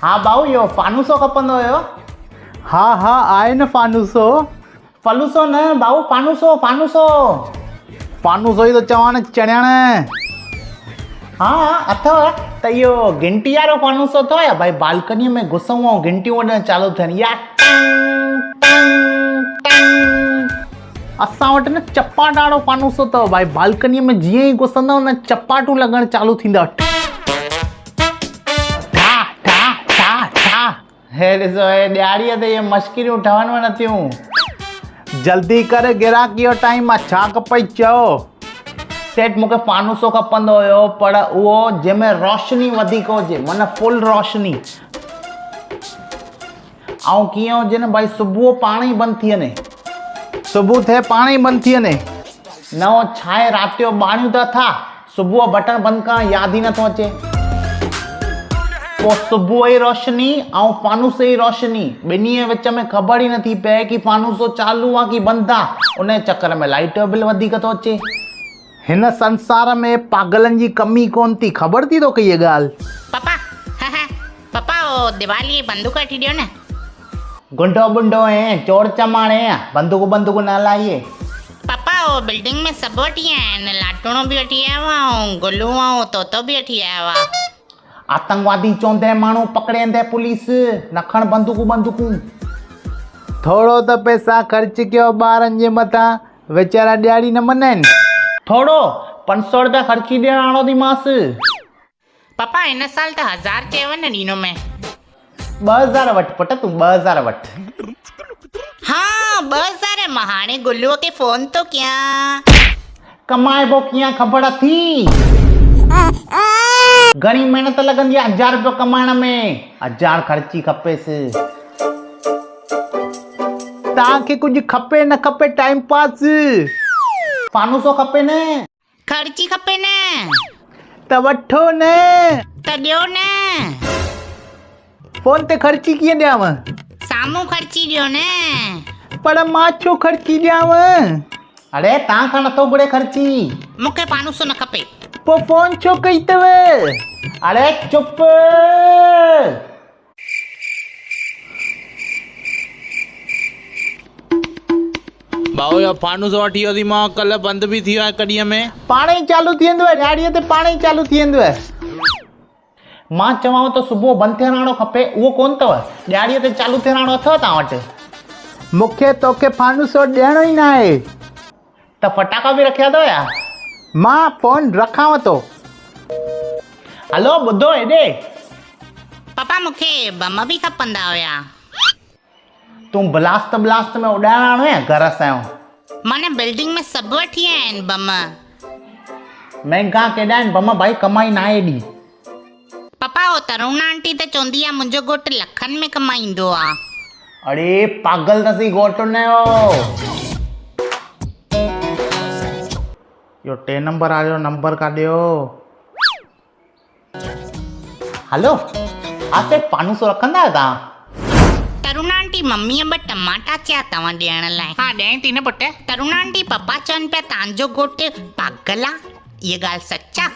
हाँ भाऊ, इहो फानूसो खपंदो हुयो। हा हा आहे न फानूसो। फलूसो न भाऊ, फानूसो फानूसो। फानूसो ई थो चवां न चणियाण। हाँ अथव त इहो घंटी वारो फानूसो अथव या भाई बालकनीअ में घुसूं ऐं घंटियूं वॼण चालू थियनि या टंग टंग टंग। असां वटि न चपाट वारो फानूसो अथव भाई, बालकनीअ में जीअं ई घुसंदव न चपाटूं लॻण चालू थींदव। ठा ठा ठा ठा। हे ॾिसो, हे ॾियारीअ ते इहे मश्किरियूं ठहनव नथियूं। जल्दी कर, गिराकी जो टाइम आहे, छा खपई चओ। सेठ मूंखे फानूसो खपंदो हुयो, पर उहो जंहिंमें रोशनी वधीक हुजे, माना फुल रोशनी। ऐं कीअं हुजे न भाई, सुबुह पाण ई बंदि थी वञे। सुबुह थिए पाण ई बंदि थी वञे। न हो छा आहे, राति जो ॿारियूं त अथा, सुबुह बटण बंदि करणु यादि ई नथो अचे। पोइ सुबुह जी रोशनी ऐं फानूस जी रोशनी ॿिन्ही जे विच में ख़बर ई नथी पए कि फानूसो चालू आहे कि बंदि आहे। उन चकर में लाइट जो बिल वधीक थो अचे। हिन संसार में पागलनि जी कमी कोन थी, ख़बर थी तोखे इहा ॻाल्हि। पापा पापा वो दिवाली बंदूक वठी ॾियो न। गुंडो बुंडो ऐं चोर चमाणे बंदूक न हलाइए। पापा वो बिल्डिंग में सभु वठी आया आहिनि, लाटूणो बि वठी आया हुआ ऐं गुलू ऐं तोतो बि वठी आया हुआ। आतंकवादी चवंदे माण्हू पकड़े पुलिस न खण बंदूकूं। थोरो त पैसा ख़र्च कयो ॿारनि जे मथां, वीचारा ॾियारी न मनाइनि। थोरो 500 रुपया ख़र्ची ॾियण आणो थी मांसि। पापा हिन साल त 1000 चयव न ॾींदो मैं। 2000 वठ पुट, तूं 2000 वठ। हाँ 2000 मां हाणे गुल्लूअ खे फोन थो कयां। कमाइबो कीअं ख़बर थी? घणी महिनत लॻंदी आहे 1000 रुपयो कमाइण में। 1000 ख़र्ची खपेसि। तव्हांखे कुझु खपे न खपे टाइम पास? फानूसो खपे न? ख़र्ची खपे न त वठो न, त ॾियो न। फोन ते ख़र्ची कीअं ॾियांव? साम्हूं ख़र्ची ॾियो न। पर मां छो ख़र्ची ॾियांव? अरे तव्हां खां नथो घुरे ख़र्ची। मूंखे फानूसो न खपे। पोइ फोन छो कई अथव? अरे चुप। भाऊ या फानूस वठी वियो थी मां, कल्ह बंदि बि थी वियो आहे कॾीअ में। पाण ई चालू थी वेंदव, ॾियारीअ ते पाण ई चालू थी वेंदव। मां चवांव त सुबुह बंदि थियण वारो खपे, उहो कोन अथव। ॾियारीअ ते चालू थियण वारो अथव तव्हां वटि? मूंखे तोखे फानूसो ॾियणो ई न आहे। त फटाका बि रखिया अथव या? मां फोन रखांव थो। हलो ॿुधो हेॾे। पापा मूंखे बम बि खपंदा हुया। तूं ब्लास्ट में उॾाइण आणो या घर असांजो? माने बिल्डिंग में सभु वठी आया आहिनि बम। महांगा केॾा आहिनि बम भाई, कमाई न आहे एॾी। पापा वो तरुण आंटी त चवंदी आहे मुंहिंजो घोटु लखनि में कमाईंदो आहे। अरे पागल अथसि घोट हुनजो। इहो 3 नंबर वारो नंबर काॾे हो? हलो आसे फानूसो रखंदा आहियो तव्हां? तरुण आंटी मम्मीअ ॿ टमाटा चया तव्हां ॾियण लाइ। हा ॾियईं थी न पुटु। तरुण आंटी पप्पा चवनि पिया तव्हांजो घोटु पागल आहे, इहा ॻाल्हि सच आहे?